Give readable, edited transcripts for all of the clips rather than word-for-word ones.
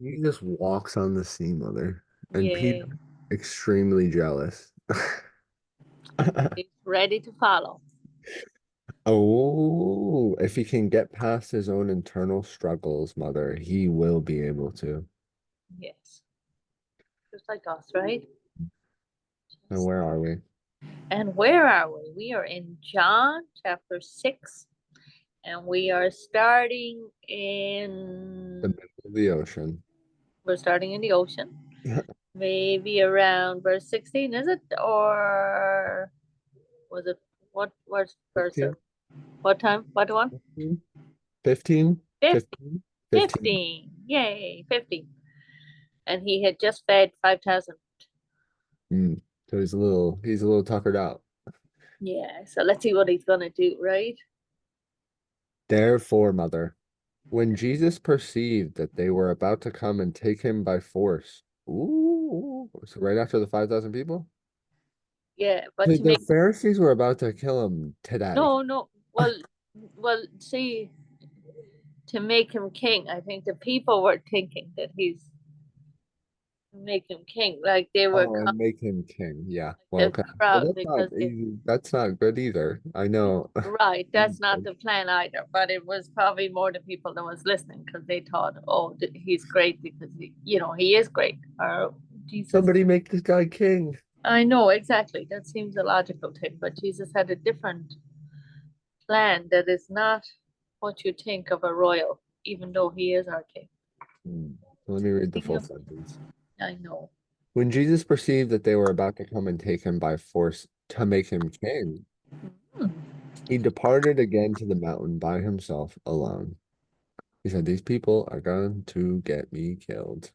He just walks on the sea, mother. And Peter, Yeah, extremely jealous. he's ready to follow. Oh, if he can get past his own internal struggles, mother, he will be able to. Yes, just like us, right? And where are we? And where are we? We are in John chapter 6, and we are starting The in, middle of the ocean. we're starting in the ocean. Maybe around verse 16, is it? Or was it, what verse? 15, What time? What one? 15, 15, 50, 15, 15. 15. Yay, 50. And he had just fed 5,000. Mm. So he's a little tuckered out. Yeah, so let's see what he's gonna do, right? Therefore, mother, when Jesus perceived that they were about to come and take him by force, ooh, so right after the 5,000 people, Yeah, but to the make Pharisees were about to kill him today. no, no, well, see, to make him king, I think the people were thinking that he's make him king, like they were Oh, and make him king. Yeah. Well, the okay. Well, crowd that's not because they easy. That's not good either. I know. right. That's not the plan either, but it was probably more the people that was listening because they thought, oh, he's great because he is great. Or Jesus, Somebody make this guy king. I know exactly. That seems a logical thing, but Jesus had a different plan that is not what you think of a royal, even though he is our king. Hmm. Let me read the See full him? sentence. I know. When Jesus perceived that they were about to come and take him by force to make him king, Hmm. he departed again to the mountain by himself alone. He said, these people are going to get me killed.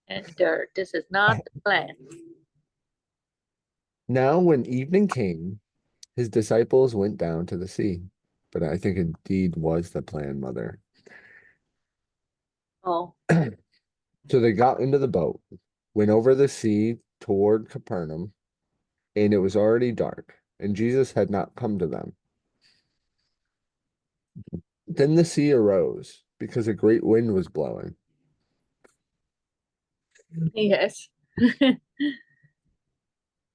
And this is not the plan. Now, when evening came, his disciples went down to the sea. But I think indeed was the plan, mother. Oh, So they got into the boat, went over the sea toward Capernaum, and it was already dark, and Jesus had not come to them. Then the sea arose because a great wind was blowing. yes.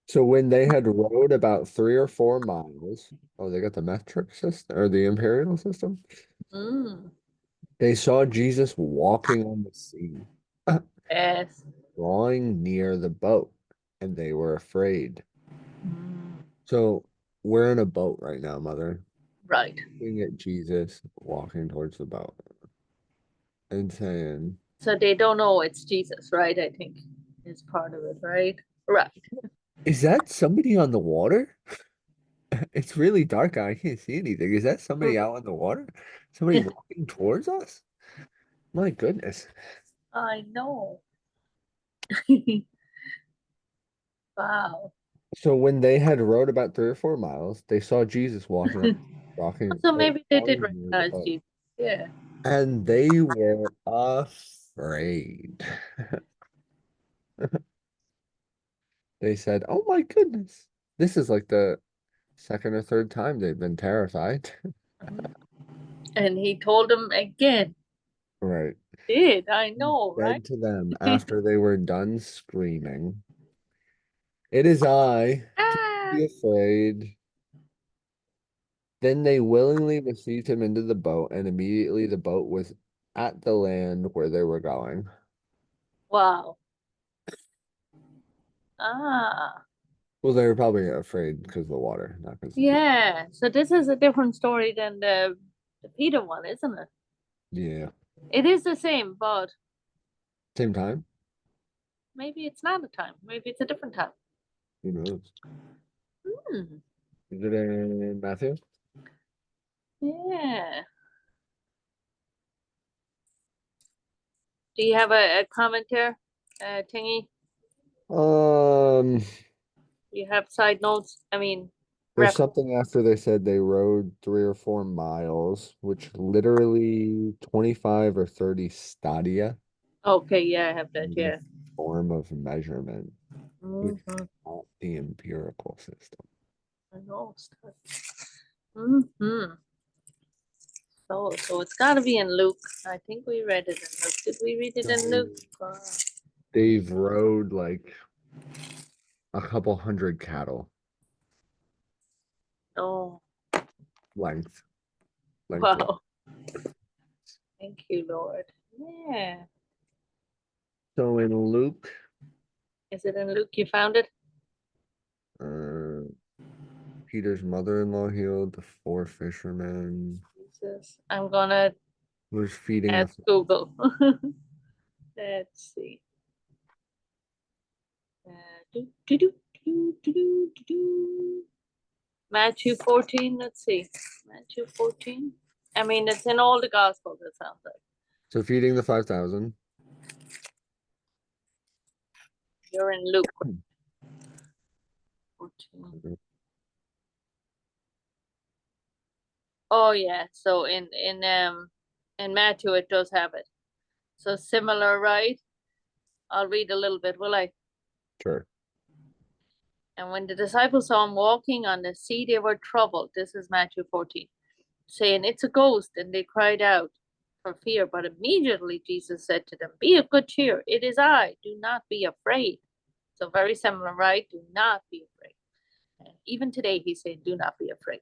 So when they had rowed about 3 or 4 miles, oh, they got the metric system or the imperial system. Mm, They saw Jesus walking on the sea, yes. drawing near the boat, and they were afraid. Mm, So we're in a boat right now, mother, right. looking at Jesus walking towards the boat and saying, So they don't know it's Jesus, right? I think is part of it, right? Right. is that somebody on the water? It's really dark. I can't see anything. Is that somebody out on the water? Somebody walking towards us? My goodness. I know. Wow. So when they had rowed about 3 or 4 miles, they saw Jesus walking on, walking, So or maybe they did drawing near the recognize boat, Jesus. Yeah. and they were afraid. They said, "Oh my goodness, this is like the second or third time they've been terrified." And he told them again. Right. Did I know, right? Said to them after they were done screaming, "It is I. Do not Ah, be afraid." Then they willingly received him into the boat, and immediately the boat was at the land where they were going. wow. Ah, Well, they were probably afraid because of the water, not because of the people. yeah. So this is a different story than the Peter one, isn't it? Yeah. It is the same, but Same time? maybe it's not a time. Maybe it's a different time. Who knows? Hmm. Is it in Matthew? Yeah. Do you have a comment there, Tingy? Um, You have side notes? I mean, there's ref. something after they said they rode 3 or 4 miles, which literally 25 or 30 stadia Okay, yeah, I have that. is a Yeah. form of measurement, which is Mm-hmm. not the empirical system. I know. Mm-hmm. So it's got to be in Luke. I think we read it in Luke. Did we read it in Luke? They've rode like a couple hundred cattle Oh, length. Length. wow. Thank you, Lord. Yeah. So in Luke, Is it in Luke you found it? uh, Peter's mother-in-law healed the four fishermen, Jesus. I'm gonna was feeding the ask Google. Let's see. Do, do, do, do, do, do, do, do. Matthew 14, let's see. Matthew 14. I mean, it's in all the Gospels, it sounds like. so feeding the 5,000. You're in Luke 14. Oh yeah, so in Matthew it does have it. So similar, right? I'll read a little bit, will I? Sure. And when the disciples saw him walking on the sea, they were troubled. This is Matthew 14, saying, "It's a ghost," and they cried out for fear. But immediately Jesus said to them, "Be of good cheer. It is I. Do not be afraid." So very similar, right? Do not be afraid. And even today he's saying, "Do not be afraid."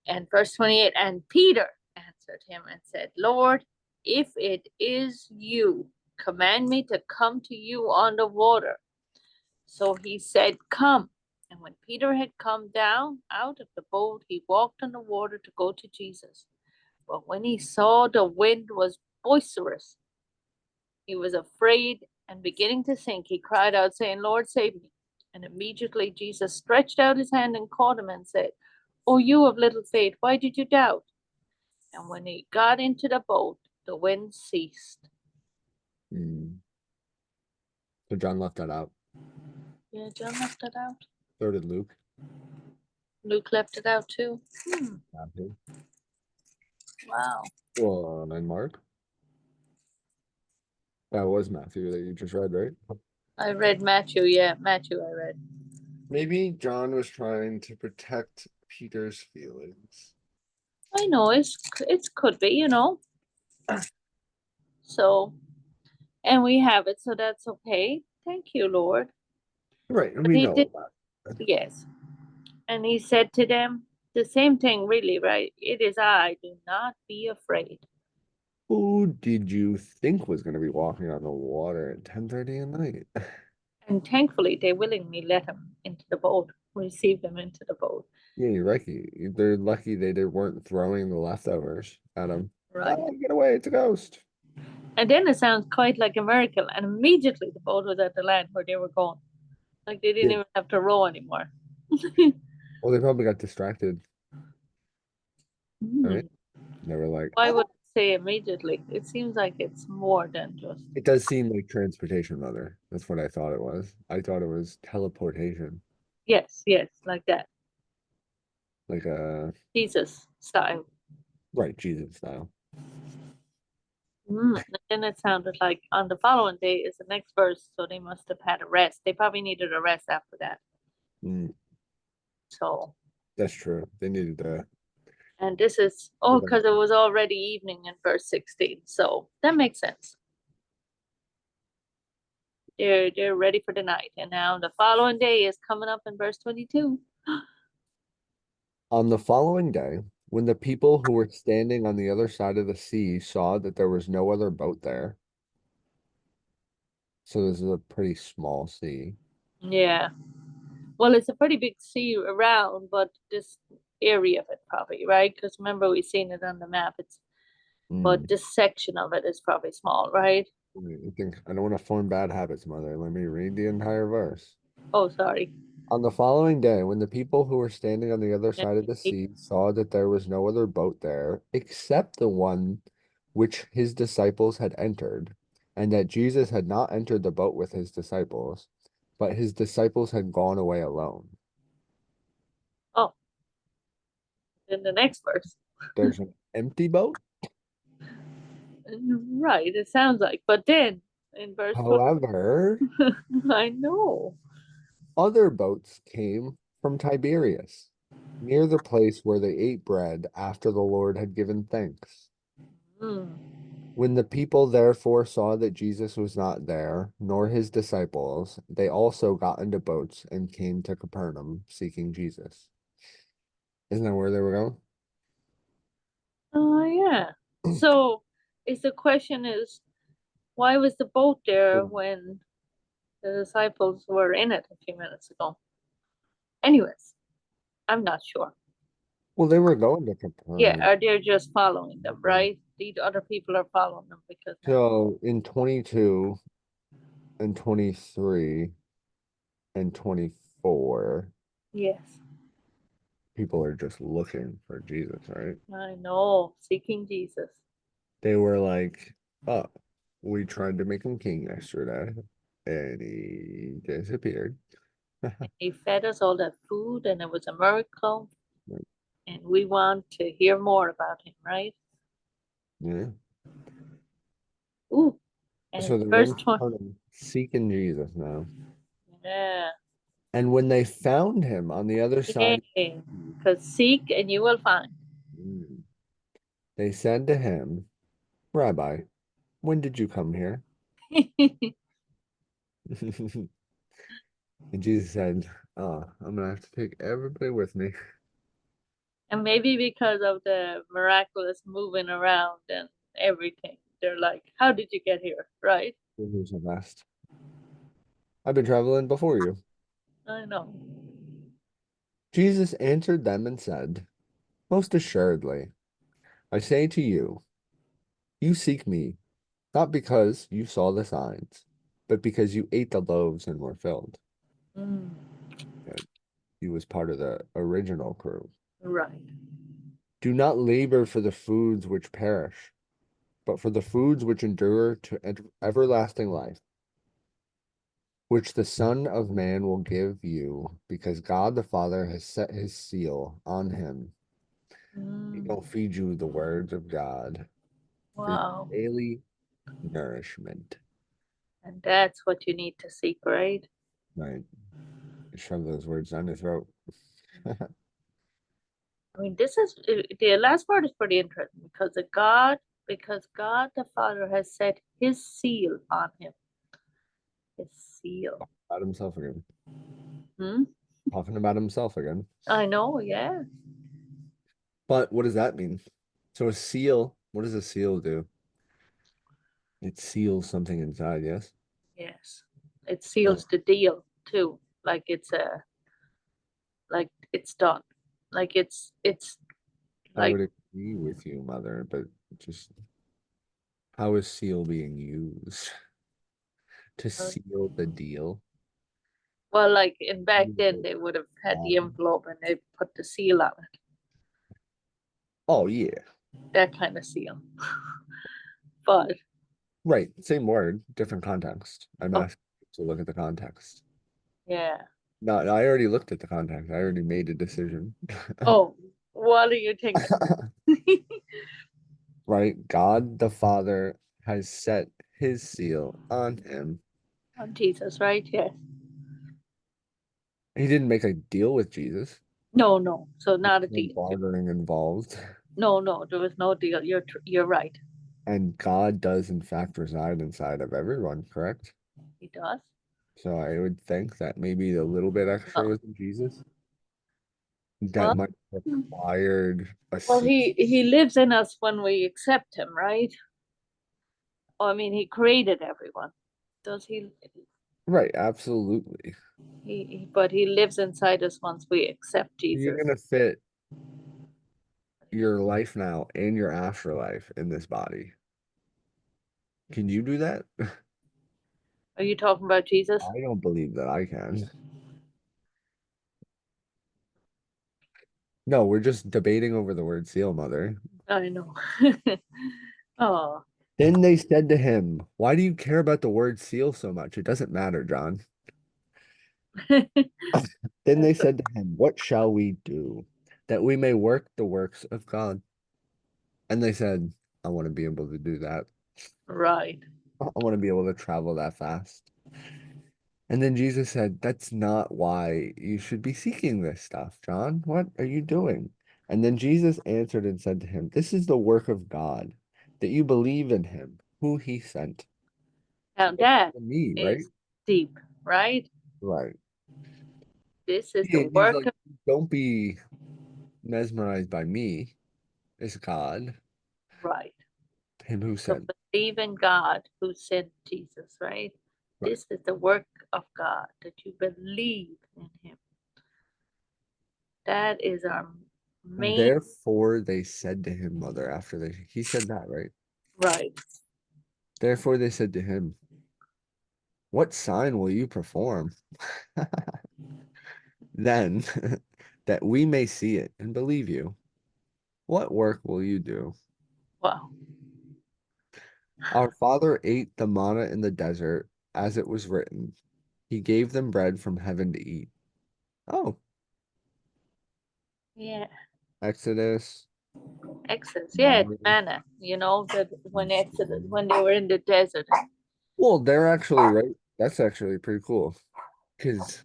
And verse 28, and Peter answered him and said, "Lord, if it is you, command me to come to you on the water." So he said, "Come." And when Peter had come down out of the boat, he walked on the water to go to Jesus. But when he saw the wind was boisterous, he was afraid, and beginning to sink, he cried out, saying, "Lord, save me." And immediately Jesus stretched out his hand and caught him and said, "O you of little faith, why did you doubt?" And when he got into the boat, the wind ceased. Mm. So John left that out. Yeah, John left it out. So did Luke. Luke left it out too. Matthew. Wow. Well, and Mark. That was Matthew that you just read, right? I read Matthew. Yeah, Matthew I read. Maybe John was trying to protect Peter's feelings. I know it could be, you know. So, and we have it, so that's okay. Thank you, Lord. Right, and But we he know did, about it. yes. And he said to them the same thing, really, right? It is I. Do not be afraid. Who did you think was going to be walking on the water at 10:30 at night? And thankfully, they willingly let him into the boat, received him into the boat. Yeah, you're lucky. They're lucky they weren't throwing the leftovers at him. Right. Oh, get away, it's a ghost. And then it sounds quite like a miracle. And immediately the boat was at the land where they were going. Like they didn't Yeah. even have to row anymore. Well, they probably got distracted, right? Hmm. They were like, Why would oh. it say immediately? It seems like it's more than just. It does seem like transportation, mother. That's what I thought it was. I thought it was teleportation, Yes, yes, like that. like a Jesus style. right Jesus style. And then it sounded like on the following day is the next verse, so they must have had a rest. They probably needed a rest after that. Mm, So, that's true. They needed to. and this is because it was already evening in verse 16. So that makes sense. They're ready for the night. And now the following day is coming up in verse 22. On the following day, when the people who were standing on the other side of the sea saw that there was no other boat there, so this is a pretty small sea. Yeah. Well, it's a pretty big sea around, but this area of it probably, right? Because remember we seen it on the map. But Mm. this section of it is probably small, right? I think I don't want to form bad habits, mother. Let me read the entire verse. Oh, sorry. On the following day, when the people who were standing on the other side of the sea saw that there was no other boat there except the one which his disciples had entered, and that Jesus had not entered the boat with his disciples, but his disciples had gone away alone. Oh, in the next verse. There's an empty boat. Right, it sounds like. But then in verse 12, However, I know. other boats came from Tiberias. near the place where they ate bread after the Lord had given thanks. Mm. When the people therefore saw that Jesus was not there, nor his disciples, they also got into boats and came to Capernaum seeking Jesus. Isn't that where they were Oh, yeah. So, is the question is, why was the boat there going? when the disciples were in it a few minutes ago? Anyways, I'm not sure. Well, they were going to Yeah, Capernaum. are they just following them, right? These other people are following them because So in 22 and 23 and 24, yes, people are just looking for Jesus, right? I know, seeking Jesus. They were like, oh, we tried to make him king yesterday, and he disappeared. He fed us all that food and it was a miracle, and we want to hear more about him, right? Yeah. Ooh, and So they're verse in 20. Capernaum seeking Jesus now. Yeah, And when they found him on the other side, yay. Because seek and you will find. mm, they said to him, Rabbi, when did you come here? And Jesus said, oh, I'm gonna have to take everybody with me. And maybe because of the miraculous moving around and everything, they're like, how did you get here? Right? Who's the best? I've been traveling before you. I know. Jesus answered them and said, most assuredly, I say to you, you seek me, not because you saw the signs, but because you ate the loaves and were filled. Mm, Yeah, he was part of the original crew. right. Do not labor for the foods which perish, but for the foods which endure to everlasting life, which the Son of Man will give you, because God the Father has set his seal on him. He Mm, will feed you the words of God for your wow. daily nourishment. And that's what you need to seek, right? Right. Shove those words down your throat. I mean, this is the last part is pretty interesting because God the Father has set his seal on him. His seal. About himself again. Hmm? Talking about himself again. I know, yeah. But what does that mean? So a seal, what does a seal do? It seals something inside, yes? Yes. It Uh, seals the deal too. Like it's done. It's I like would agree with you, Mother, but just how is seal being used? To seal the deal? well, like in back then Beautiful. they would have had the Um, envelope and they put the seal on it. oh, yeah. That kind of seal. But Right. Same word, different context. I'm oh asking you to look at the context. yeah. No, I already looked at the context. I already made a decision. Oh, what are you thinking? Right? God the Father has set his seal on him. On Jesus, right? Yes. He didn't make a deal with Jesus. No, no. So not a No deal. bartering involved. No, no. There was no deal. You're right. And God does, in fact, reside inside of everyone, correct? He does. So I would think that maybe a little bit extra Oh, was in Jesus. That well, might have required a well, seal. he lives in us when we accept him, right? Oh, I mean, he created everyone. Does he? Right, absolutely. But he lives inside us once we accept You're Jesus. gonna fit your life now and your afterlife in this body. Can you do that? Are you talking about Jesus? I don't believe that I can. No, we're just debating over the word seal, Mother. I know. Oh, Then they said to him, why do you care about the word seal so much? It doesn't matter, John. Then they said to him, what shall we do that we may work the works of God? And they said, I want to be able to do that. right. I want to be able to travel that fast. And then Jesus said, "That's not why you should be seeking this stuff, John. What are you doing?" And then Jesus answered and said to him, "This is the work of God, that you believe in him, who he sent." Now That's that me, right? is deep, right? Right. This is Yeah, the and he's work like, of don't be mesmerized by me. It's God, right. him who So sent. believe in God who sent Jesus, right? Right. This is the work of God, that you believe in him. That is our main Therefore they said to him, mother, after he said that, right? right. Therefore they said to him, "What sign will you perform?" Then that we may see it and believe you. What work will you do? Wow. Our father ate the manna in the desert, as it was written. He gave them bread from heaven to eat. Oh, Yeah. Exodus. Exodus. Yeah, it's 9. manna. You know, that when Exodus, when they were in the desert. Well, they're actually right. That's actually pretty cool because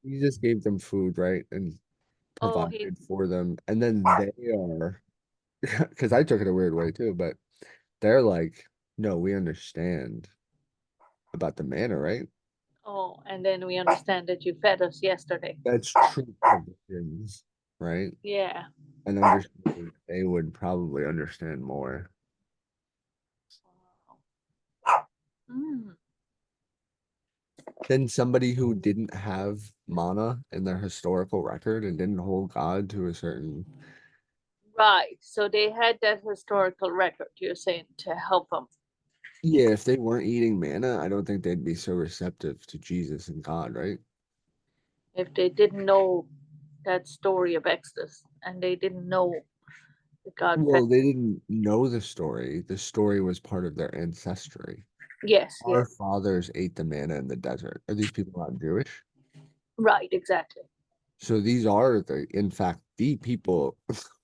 he just gave them food, right? And Oh, he provided for them. And then they are, because I took it a weird way too, but they're like, no, we understand about the manna, right? oh, and then we understand that you fed us yesterday. That's true provisions, right? Yeah. And understanding they would probably understand more. Wow. Mm. Than somebody who didn't have manna in their historical record and didn't hold God to a certain. Right. So they had that historical record, you're saying, to help them. Yeah, if they weren't eating manna, I don't think they'd be so receptive to Jesus and God, right? If they didn't know that story of Exodus and they didn't know that God fed. Well, they didn't know the story. The story was part of their ancestry. Yes, Our yes. fathers ate the manna in the desert. Are these people not Jewish? Right, exactly. So these are in fact, the people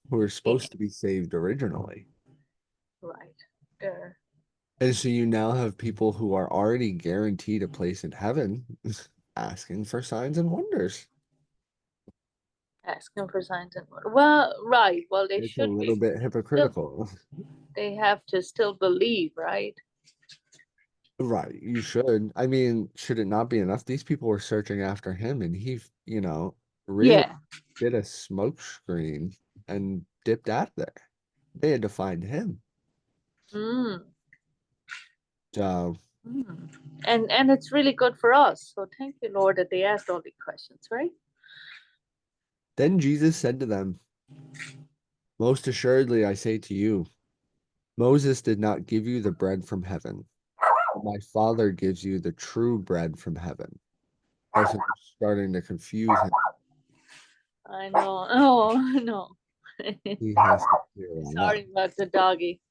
who are Yeah, supposed to be saved originally. right. There. And so you now have people who are already guaranteed a place in heaven asking for signs and wonders. Asking for signs and wonders. Well, right. Well, they It's a should be. little bit Still, hypocritical. they have to still believe, right? Right, you should. I mean, should it not be enough? These people were searching after him and really Yeah. did a smoke screen and dipped out of there. They had to find him. Mm, So mm. And it's really good for us. So thank you, Lord, that they asked all these questions, right? then Jesus said to them, "Most assuredly, I say to you, Moses did not give you the bread from heaven, but my Father gives you the true bread from heaven." Also starting to confuse him. I know. Oh, no. He has to clear that up. Sorry about the doggy.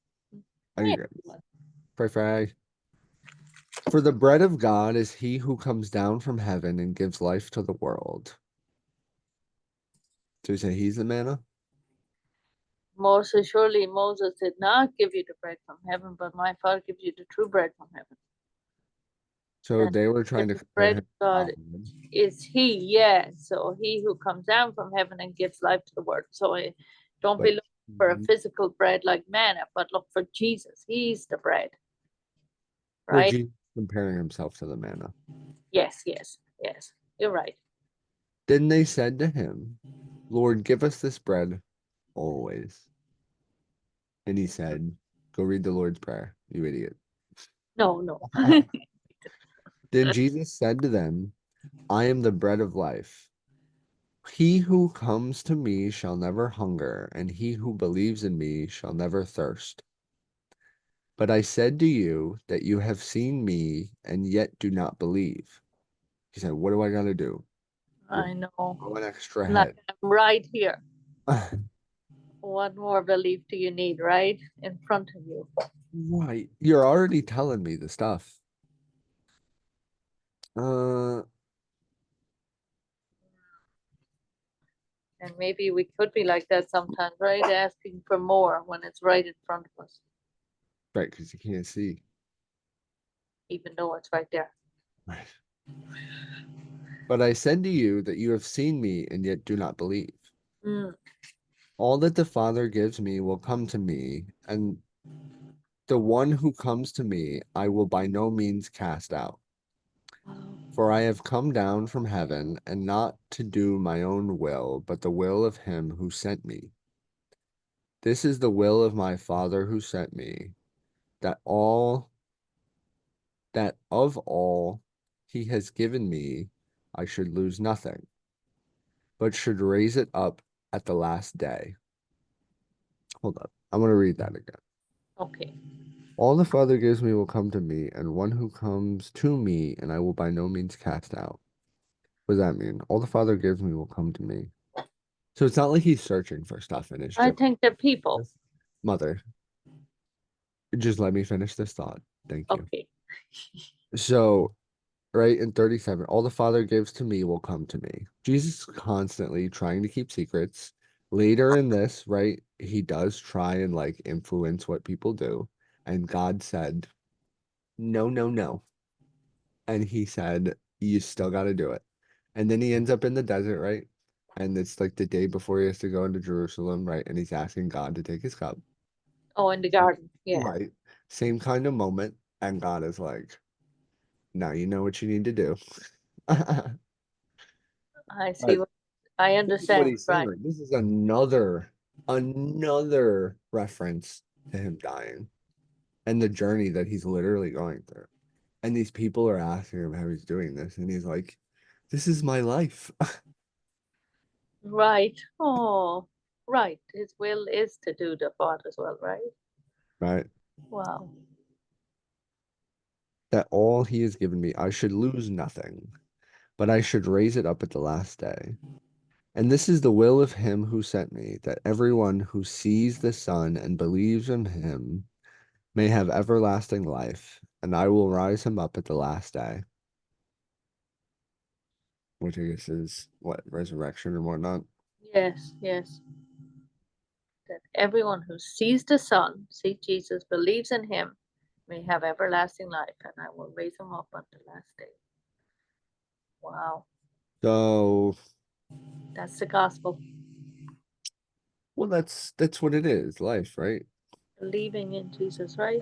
Are Yeah. you good? Pray for I. For the bread of God is he who comes down from heaven and gives life to the world. So you say he's the manna? Moses, surely Moses did not give you the bread from heaven, but my Father gives you the true bread from heaven. So That they were the trying to compare bread him of to God God. is He, yeah. So He who comes down from heaven and gives life to the world. So don't be But looking for a physical bread like manna, but look for Jesus. He's the bread, well, right? Jesus comparing himself to the manna. Yes, yes, yes. You're right. Then they said to him, "Lord, give us this bread always." And he said, "Go read the Lord's Prayer, you idiot." No, no. Then Jesus said to them, "I am the bread of life. He who comes to me shall never hunger, and he who believes in me shall never thirst. But I said to you that you have seen me and yet do not believe." He said, "What do I got to do? I know. Go an extra Like head." I'm right here. What more belief do you need, right? In front of you. Right. You're already telling me the stuff. Uh, And maybe we could be like that sometimes, right? Asking for more when it's right in front of us, right, because you can't see. even though it's right there. Right. But I said to you that you have seen me and yet do not believe. Mm. All that the Father gives me will come to me, and the one who comes to me I will by no means cast out. Wow. For I have come down from heaven, and not to do my own will, but the will of him who sent me. This is the will of my Father who sent me, that of all he has given me, I should lose nothing, but should raise it up at the last day. Hold up. I'm going to read that again. Okay. All the Father gives me will come to me, and one who comes to me, and I will by no means cast out. What does that mean? All the Father gives me will come to me. So it's not like he's searching for stuff and it's I just think the people. Mother, just let me finish this thought. Thank you. Okay. So, right in 37, all the Father gives to me will come to me. Jesus is constantly trying to keep secrets. Later in this, right, he does try and like influence what people do. And God said, no, no, no. And he said, you still got to do it. And then he ends up in the desert, right? And it's like the day before he has to go into Jerusalem, right? And he's asking God to take his cup. Oh, in the garden. Yeah. Right. Same kind of moment. And God is like, now you know what you need to do. I see But what I this is what understand. he's saying. Right. Like, this is another reference to him dying and the journey that he's literally going through. And these people are asking him how he's doing this. And he's like, this is my life. Right. Oh, right. His will is to do the Father's will, right? Right. Wow. That all he has given me, I should lose nothing, but I should raise it up at the last day. And this is the will of him who sent me, that everyone who sees the Son and believes in him may have everlasting life, and I will rise him up at the last day. Which I guess is what, resurrection and whatnot. Yes, yes. That everyone who sees the Son, see Jesus, believes in him, may have everlasting life, and I will raise him up on the last day. Wow. So, That's the gospel. well, that's what it is, life, right? Believing in Jesus, right?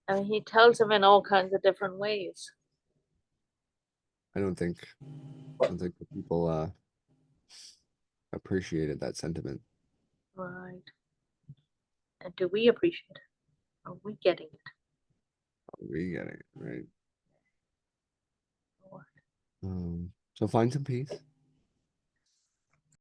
I mean, he tells him in all kinds of different ways. I don't think the people appreciated that sentiment. Right. And do we appreciate it? Are we getting it? We get it, right? Lord? So find some peace.